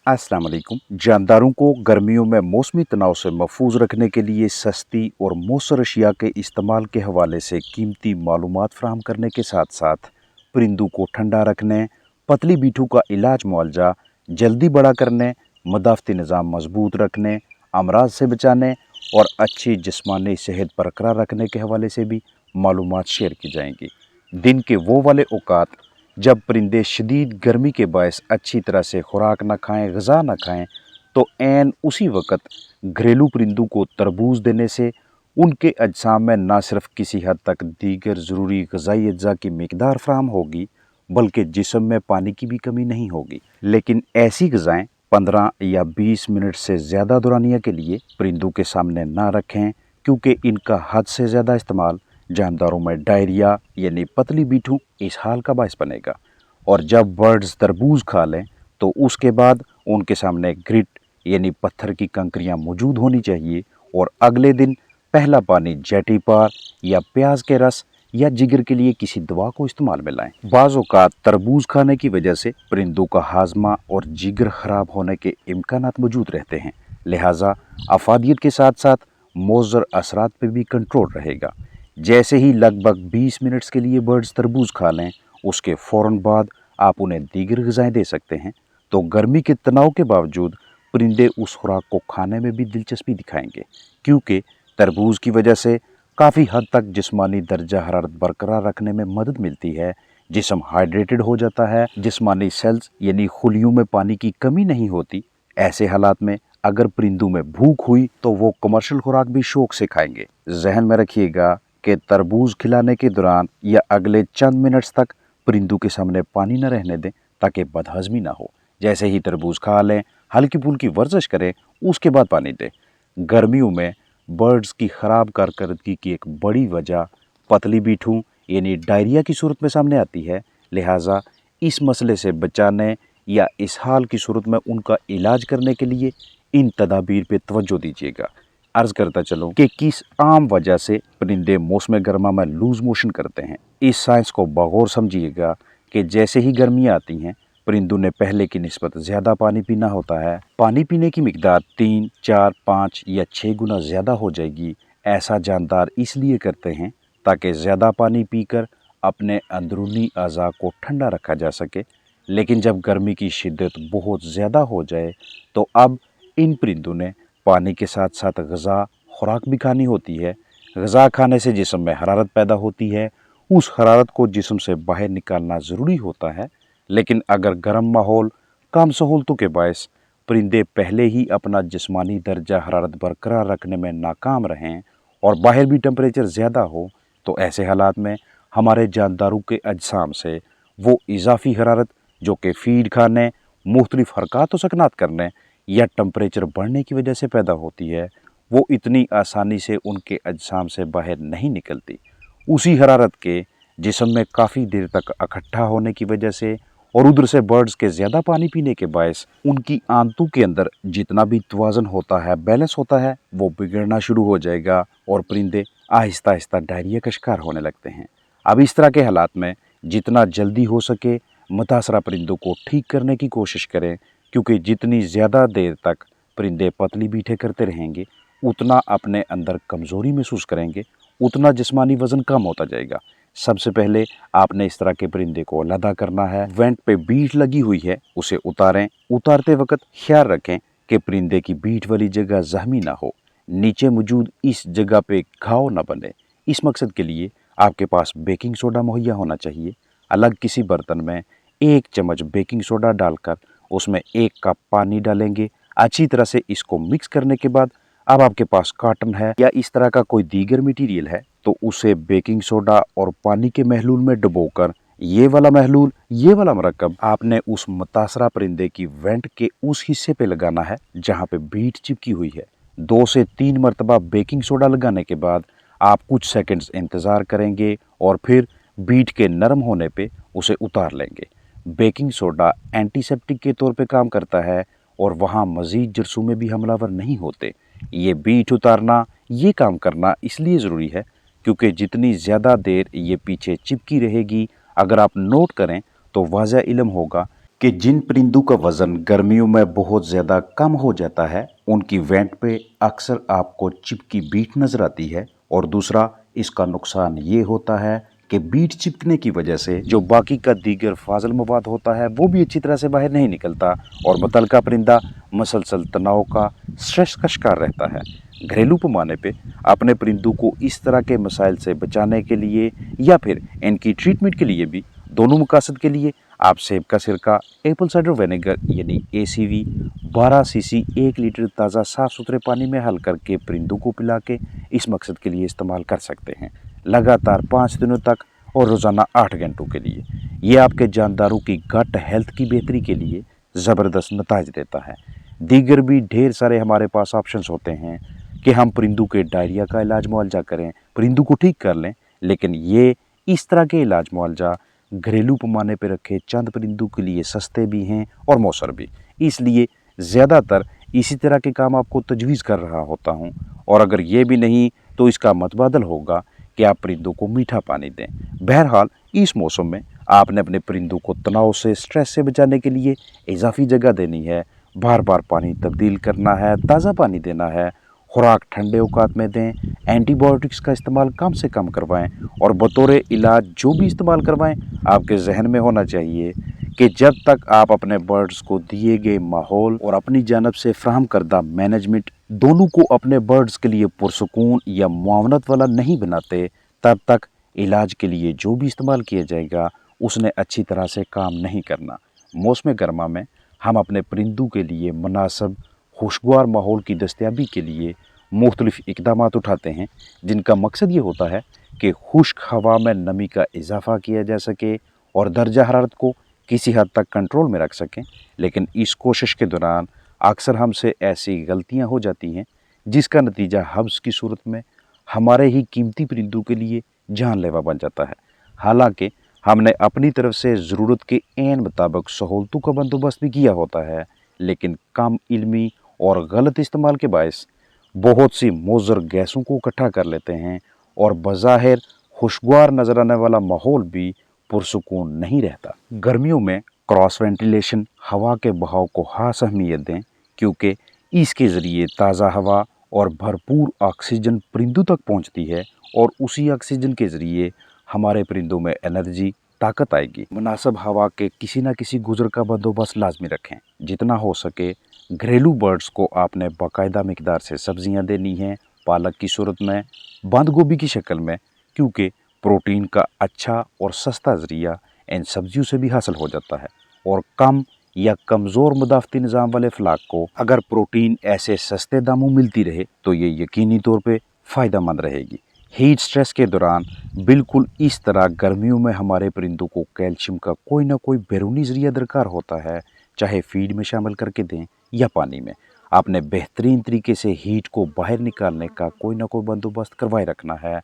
अस्सलाम वालेकुम। जानदारों को गर्मियों में मौसमी तनाव से महफूज रखने के लिए सस्ती और मौसर अशिया के इस्तेमाल के हवाले से कीमती मालूमात फराहम करने के साथ साथ परिंदों को ठंडा रखने, पतली बीठू का इलाज मुआवजा जल्दी बड़ा करने, मदाफ़ती निज़ाम मजबूत रखने, अमराज से बचाने और अच्छी जिस्मानी सेहत बरकरार रखने के हवाले से भी मालूमात शेयर की जाएंगी। दिन के वो वाले औकात जब परिंदे शदीद गर्मी के बायस अच्छी तरह से खुराक न खाएं, ग़िज़ा न खाएं, तो ऐन उसी वक़्त घरेलू परिंदों को तरबूज देने से उनके अजसाम में न सिर्फ किसी हद तक दीगर ज़रूरी ग़िज़ाई अज्जा की मिकदार फराहम होगी, बल्कि जिस्म में पानी की भी कमी नहीं होगी। लेकिन ऐसी ग़िज़ाएँ 15 या 20 मिनट से ज़्यादा दौरानिया के लिए परिंदों के सामने ना रखें, क्योंकि इनका हद से ज़्यादा इस्तेमाल जानदारों में डायरिया यानी पतली बीठू इसहाल का बायस बनेगा। और जब बर्ड्स तरबूज खा लें तो उसके बाद उनके सामने ग्रिट यानी पत्थर की कंकरियां मौजूद होनी चाहिए और अगले दिन पहला पानी जेटी पार या प्याज के रस या जिगर के लिए किसी दवा को इस्तेमाल में लाएं। बाज़ औक़ात तरबूज खाने की वजह से परिंदों का हाजमा और जिगर ख़राब होने के इम्कानात मौजूद रहते हैं, लिहाजा अफादियत के साथ साथ मौज़र असरात पर भी कंट्रोल रहेगा। जैसे ही लगभग 20 मिनट्स के लिए बर्ड्स तरबूज खा लें, उसके फ़ौरन बाद आप उन्हें दीगर ग़िज़ाएँ दे सकते हैं। तो गर्मी के तनाव के बावजूद परिंदे उस खुराक को खाने में भी दिलचस्पी दिखाएंगे, क्योंकि तरबूज की वजह से काफ़ी हद तक जिस्मानी दर्जा हरारत बरकरार रखने में मदद मिलती है। जिस्म हाइड्रेटेड हो जाता है, जिस्मानी सेल्स यानी खुलियों में पानी की कमी नहीं होती। ऐसे हालात में अगर परिंदों में भूख हुई तो वो कमर्शियल खुराक भी शौक से खाएंगे। जहन में रखिएगा कि तरबूज खिलाने के दौरान या अगले चंद मिनट्स तक परिंदों के सामने पानी न रहने दें, ताकि बदहज़मी ना हो। जैसे ही तरबूज खा लें, हल्की फुल्की वर्जिश करें, उसके बाद पानी दें। गर्मियों में बर्ड्स की ख़राब कारकर्दगी की एक बड़ी वजह पतली बीठू यानी डायरिया की सूरत में सामने आती है, लिहाजा इस मसले से बचाने या इसहाल की सूरत में उनका इलाज करने के लिए इन तदाबीर पे तवज्जो दीजिएगा। अर्ज़ करता चलूँ कि किस आम वजह से परिंदे मौसम गर्मा में लूज़ मोशन करते हैं। इस साइंस को बगौर समझिएगा कि जैसे ही गर्मियाँ आती हैं, परिंदों ने पहले की निस्बत ज़्यादा पानी पीना होता है। पानी पीने की मिकदार 3, 4, 5 या 6 गुना ज़्यादा हो जाएगी। ऐसा जानदार इसलिए करते हैं ताकि ज़्यादा पानी पीकर अपने अंदरूनी अज़ा को ठंडा रखा जा सके। लेकिन जब गर्मी की शिद्दत बहुत ज़्यादा हो जाए तो अब इन परिंदों ने पानी के साथ साथ ग़िज़ा खुराक भी खानी होती है। ग़िज़ा खाने से जिस्म में हरारत पैदा होती है, उस हरारत को जिस्म से बाहर निकालना ज़रूरी होता है। लेकिन अगर गर्म माहौल कम सहूलतों के बायस परिंदे पहले ही अपना जिस्मानी दर्जा हरारत बरकरार रखने में नाकाम रहें और बाहर भी टेम्परेचर ज़्यादा हो, तो ऐसे हालात में हमारे जानदारों के अजसाम से वो इजाफ़ी हरारत जो कि फ़ीड खाने, मुख्तलिफ हरकत व सकनात करने या टेम्परेचर बढ़ने की वजह से पैदा होती है, वो इतनी आसानी से उनके अजसाम से बाहर नहीं निकलती। उसी हरारत के जिस्म में काफ़ी देर तक इकट्ठा होने की वजह से और उधर से बर्ड्स के ज़्यादा पानी पीने के बायस उनकी आंतों के अंदर जितना भी तवाज़न होता है, बैलेंस होता है, वो बिगड़ना शुरू हो जाएगा और परिंदे आहिस्ता आहिस्ता डायरिया का शिकार होने लगते हैं। अब इस तरह के हालात में जितना जल्दी हो सके मुतासरा परिंदों को ठीक करने की कोशिश करें, क्योंकि जितनी ज़्यादा देर तक परिंदे पतली बीठे करते रहेंगे, उतना अपने अंदर कमज़ोरी महसूस करेंगे, उतना जिस्मानी वज़न कम होता जाएगा। सबसे पहले आपने इस तरह के परिंदे को अलहदा करना है। वेंट पे बीट लगी हुई है, उसे उतारें। उतारते वक्त ख्याल रखें कि परिंदे की बीट वाली जगह ज़ख्मी ना हो, नीचे मौजूद इस जगह पे घाव ना बने। इस मकसद के लिए आपके पास बेकिंग सोडा मुहैया होना चाहिए। अलग किसी बर्तन में 1 चम्मच बेकिंग सोडा डालकर उसमें 1 कप पानी डालेंगे। अच्छी तरह से इसको मिक्स करने के बाद अब आपके पास कॉटन है या इस तरह का कोई दीगर मटेरियल है, तो उसे बेकिंग सोडा और पानी के महलूल में डुबोकर ये वाला महलूल, ये वाला मरकब आपने उस मुतासरा परिंदे की वेंट के उस हिस्से पे लगाना है जहाँ पे बीट चिपकी हुई है। 2 से 3 मरतबा बेकिंग सोडा लगाने के बाद आप कुछ सेकंड्स इंतज़ार करेंगे और फिर बीट के नरम होने पे उसे उतार लेंगे। बेकिंग सोडा एंटीसेप्टिक के तौर पे काम करता है और वहाँ मज़ीद जरासीम भी हमलावर नहीं होते। ये बीट उतारना, ये काम करना इसलिए ज़रूरी है क्योंकि जितनी ज़्यादा देर ये पीछे चिपकी रहेगी, अगर आप नोट करें तो वाज़ह इल्म होगा कि जिन परिंदों का वजन गर्मियों में बहुत ज़्यादा कम हो जाता है उनकी वेंट पे अक्सर आपको चिपकी बीट नज़र आती है। और दूसरा इसका नुकसान ये होता है कि बीट चिपकने की वजह से जो बाकी का दीगर फाजल मवाद होता है वो भी अच्छी तरह से बाहर नहीं निकलता और मुतलका परिंदा मसलसल तनाव का स्ट्रेस का शिकार रहता है। घरेलू पैमाने पे अपने परिंदों को इस तरह के मसाइल से बचाने के लिए या फिर इनकी ट्रीटमेंट के लिए भी दोनों मकसद के लिए आप सेब का सिरका, एप्पल साइडर विनेगर यानी ACV 12 सीसी 1 लीटर ताज़ा साफ सुथरे पानी में हल करके परिंदों को पिला के इस मकसद के लिए इस्तेमाल कर सकते हैं, लगातार 5 दिनों तक और रोज़ाना 8 घंटों के लिए। ये आपके जानदारों की गट हेल्थ की बेहतरी के लिए ज़बरदस्त नताज देता है। दीगर भी ढेर सारे हमारे पास ऑप्शंस होते हैं कि हम परिंदों के डायरिया का इलाज मुआवजा करें, परिंदों को ठीक कर लें, लेकिन ये इस तरह के इलाज मुआवजा घरेलू पैमाने पर रखे चंद परिंदों के लिए सस्ते भी हैं और मौसर भी। इसलिए ज़्यादातर इसी तरह के काम आपको तजवीज़ कर रहा होता हूँ। और अगर ये भी नहीं तो इसका मतबादल होगा कि आप परिंदों को मीठा पानी दें। बहरहाल इस मौसम में आपने अपने परिंदों को तनाव से, स्ट्रेस से बचाने के लिए इजाफी जगह देनी है, बार बार पानी तब्दील करना है, ताज़ा पानी देना है, खुराक ठंडे औकात में दें, एंटीबायोटिक्स का इस्तेमाल कम से कम करवाएं और बतौर इलाज जो भी इस्तेमाल करवाएं आपके जहन में होना चाहिए कि जब तक आप अपने बर्ड्स को दिए गए माहौल और अपनी जानब से फ्राहम करदा मैनेजमेंट दोनों को अपने बर्ड्स के लिए पुरसुकून या मुआवनत वाला नहीं बनाते, तब तक इलाज के लिए जो भी इस्तेमाल किया जाएगा उसने अच्छी तरह से काम नहीं करना। मौसम गर्मा में हम अपने परिंदों के लिए मुनासिब खुशगवार माहौल की दस्तयाबी के लिए मुख्तलिफ इक़दाम उठाते हैं, जिनका मकसद ये होता है कि खुश्क हवा में नमी का इजाफ़ा किया जा सके और दर्जा हरारत को किसी हद तक कंट्रोल में रख सकें। लेकिन इस कोशिश के दौरान अक्सर हमसे ऐसी गलतियां हो जाती हैं जिसका नतीजा हब्स की सूरत में हमारे ही कीमती परिंदों के लिए जानलेवा बन जाता है। हालांकि हमने अपनी तरफ से ज़रूरत के ऐन मुताबिक सहूलतों का बंदोबस्त भी किया होता है, लेकिन कम इल्मी और गलत इस्तेमाल के बायस बहुत सी मुज़र गैसों को इकट्ठा कर लेते हैं और बज़ाहिर खुशगवार नज़र आने वाला माहौल भी पुरसुकून नहीं रहता। गर्मियों में क्रॉस वेंटिलेशन हवा के बहाव को खास अहमियत दें, क्योंकि इसके ज़रिए ताज़ा हवा और भरपूर ऑक्सीजन परिंदों तक पहुंचती है और उसी ऑक्सीजन के ज़रिए हमारे परिंदों में एनर्जी, ताकत आएगी। मुनासिब हवा के किसी न किसी गुजर का बंदोबस्त लाजमी रखें। जितना हो सके घरेलू बर्ड्स को आपने बाकायदा मिकदार से सब्जियां देनी हैं, पालक की सूरत में, बंद गोभी की शक्ल में, क्योंकि प्रोटीन का अच्छा और सस्ता ज़रिया इन सब्जियों से भी हासिल हो जाता है। और कम या कमज़ोर मुदाफ़ती निज़ाम वाले फ्लाक को अगर प्रोटीन ऐसे सस्ते दामों मिलती रहे तो ये यकीनी तौर पे फ़ायदा मंद रहेगी। हीट स्ट्रेस के दौरान बिल्कुल इस तरह गर्मियों में हमारे परिंदों को कैल्शियम का कोई ना कोई बैरूनी ज़रिया दरकार होता है, चाहे फीड में शामिल करके दें या पानी में। आपने बेहतरीन तरीके से हीट को बाहर निकालने का कोई ना कोई बंदोबस्त करवाए रखना है।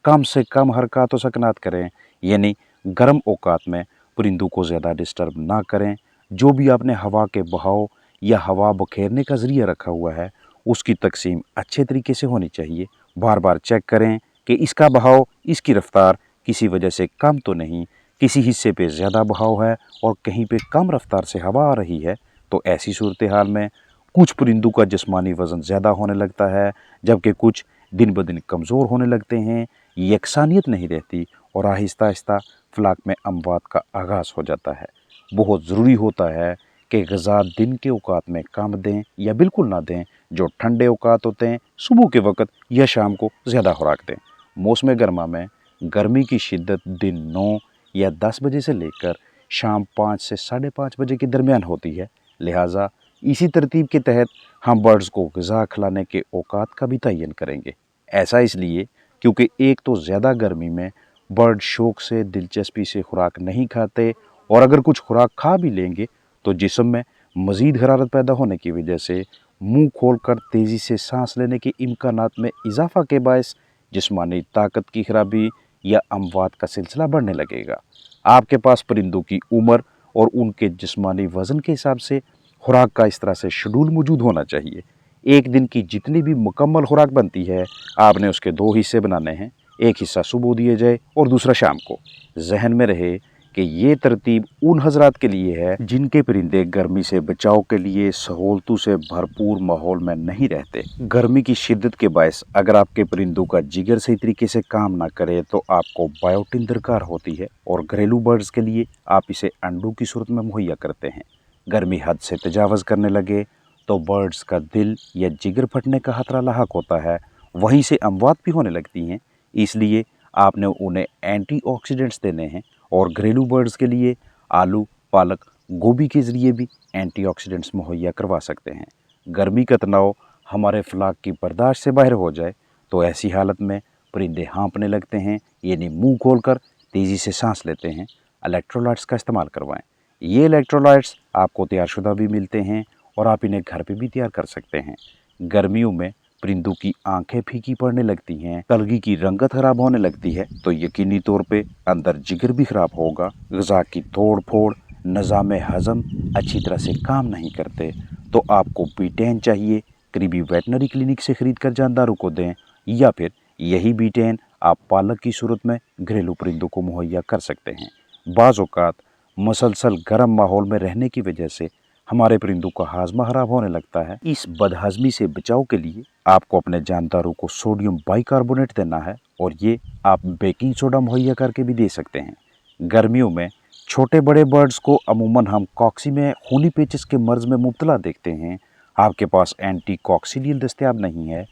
कम से कम हरकत व सकनात करें, यानी गर्म औकात में परिंदों को ज़्यादा डिस्टर्ब ना करें। जो भी आपने हवा के बहाव या हवा बखेरने का ज़रिया रखा हुआ है उसकी तकसीम अच्छे तरीके से होनी चाहिए। बार बार चेक करें कि इसका बहाव, इसकी रफ्तार किसी वजह से कम तो नहीं, किसी हिस्से पे ज़्यादा बहाव है और कहीं पे कम रफ्तार से हवा आ रही है। तो ऐसी सूरत हाल में कुछ परिंदों का जिस्मानी वज़न ज़्यादा होने लगता है, जबकि कुछ दिन ब दिन कमज़ोर होने लगते हैं, यकसानियत नहीं रहती और आहिस्ता आहिस्ता फ्लाक में अमवात का आगाज़ हो जाता है। बहुत ज़रूरी होता है कि ग़िज़ा दिन के औकात में कम दें या बिल्कुल ना दें। जो ठंडे औकात होते हैं सुबह के वक्त या शाम को ज़्यादा खुराक दें। मौसम गर्मा में गर्मी की शिद्दत दिन 9 या 10 बजे से लेकर शाम 5 से 5:30 बजे के दरमियान होती है। लिहाजा इसी तरतीब के तहत हम बर्ड्स को ग़िज़ा खिलाने के औकात का भी तयन करेंगे। ऐसा इसलिए क्योंकि एक तो ज़्यादा गर्मी में बर्ड शौक से, दिलचस्पी से खुराक नहीं खाते और अगर कुछ खुराक खा भी लेंगे तो जिस्म में मज़ीद हरारत पैदा होने की वजह से मुंह खोलकर तेज़ी से सांस लेने के इम्कानात में इजाफ़ा के बायस जिस्मानी ताकत की खराबी या अमवात का सिलसिला बढ़ने लगेगा। आपके पास परिंदों की उम्र और उनके जिस्मानी वज़न के हिसाब से खुराक का इस तरह से शेड्यूल मौजूद होना चाहिए। एक दिन की जितनी भी मुकम्मल खुराक बनती है आपने उसके 2 हिस्से बनाने हैं। एक हिस्सा सुबह दिए जाए और दूसरा शाम को। जहन में रहे कि ये तरतीब उन हजरात के लिए है जिनके परिंदे गर्मी से बचाव के लिए सहूलतों से भरपूर माहौल में नहीं रहते। गर्मी की शिद्दत के बायस अगर आपके परिंदों का जिगर सही तरीके से काम ना करे तो आपको बायोटिन दरकार होती है और घरेलू बर्ड्स के लिए आप इसे अंडों की सूरत में मुहैया करते हैं। गर्मी हद से तजावज़ करने लगे तो बर्ड्स का दिल या जिगर फटने का खतरा लाहक होता है, वहीं से अमवात भी होने लगती हैं। इसलिए आपने उन्हें एंटीऑक्सीडेंट्स देने हैं और घरेलू बर्ड्स के लिए आलू, पालक, गोभी के ज़रिए भी एंटीऑक्सीडेंट्स मुहैया करवा सकते हैं। गर्मी का तनाव हमारे फ्लाक की बर्दाश्त से बाहर हो जाए तो ऐसी हालत में परिंदे हाँफने लगते हैं, यानी मुंह खोलकर तेज़ी से सांस लेते हैं। इलेक्ट्रोलाइट्स का इस्तेमाल करवाएं। ये इलेक्ट्रोलाइट्स आपको तैयारशुदा भी मिलते हैं और आप इन्हें घर पे भी तैयार कर सकते हैं। गर्मियों में परिंदों की आंखें फीकी पड़ने लगती हैं, कलगी की रंगत खराब होने लगती है तो यकीनी तौर पे अंदर जिगर भी खराब होगा। ग़िज़ा की तोड़ फोड़, निज़ाम हज़म अच्छी तरह से काम नहीं करते तो आपको बीटेन चाहिए। करीबी वेटनरी क्लिनिक से ख़रीद कर जानदारों को दें या फिर यही बीटेन आप पालक की सूरत में घरेलू परिंदों को मुहैया कर सकते हैं। बाज़ औक़ात मुसलसल गर्म माहौल में रहने की वजह से हमारे परिंदों का हाजमा खराब होने लगता है। इस बदहज़मी से बचाव के लिए आपको अपने जानदारों को सोडियम बाइकार्बोनेट देना है और ये आप बेकिंग सोडा मुहैया करके भी दे सकते हैं। गर्मियों में छोटे बड़े बर्ड्स को अमूमन हम कॉक्सी में खूनी पेचिश के मर्ज़ में मुब्तला देखते हैं। आपके पास एंटी कॉक्सीडियल दस्तयाब नहीं है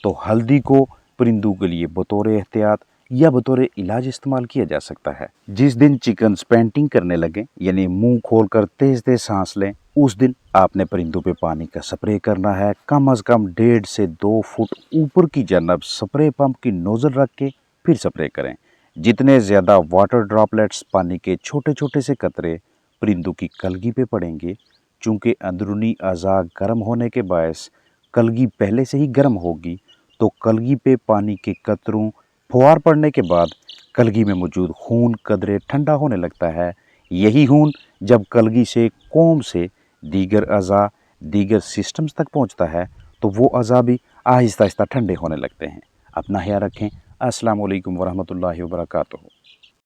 तो हल्दी को परिंदों के लिए बतौर एहतियात या बतौर इलाज इस्तेमाल किया जा सकता है। जिस दिन चिकन स्पैंटिंग करने लगे यानी मुंह खोलकर तेज तेज सांस लें, उस दिन आपने परिंदों पे पानी का स्प्रे करना है। कम अज़ कम 1.5 से 2 फुट ऊपर की जानब स्प्रे पंप की नोज़ल रख के फिर स्प्रे करें। जितने ज़्यादा वाटर ड्रॉपलेट्स, पानी के छोटे छोटे से कतरे परिंदों की कलगी पे पड़ेंगे, चूँकि अंदरूनी अज़ा गर्म होने के बायस कलगी पहले से ही गर्म होगी तो कलगी पे पानी के कतरों फुहार पड़ने के बाद कलगी में मौजूद खून कदरे ठंडा होने लगता है। यही खून जब कलगी से कोम से दीगर अज़ा, दीगर सिस्टम्स तक पहुंचता है तो वो अज़ा भी आहिस्ता आहिस्ता ठंडे होने लगते हैं। अपना ख्याल रखें। अस्सलाम वालेकुम वरहमतुल्लाहि वबरकातुहू।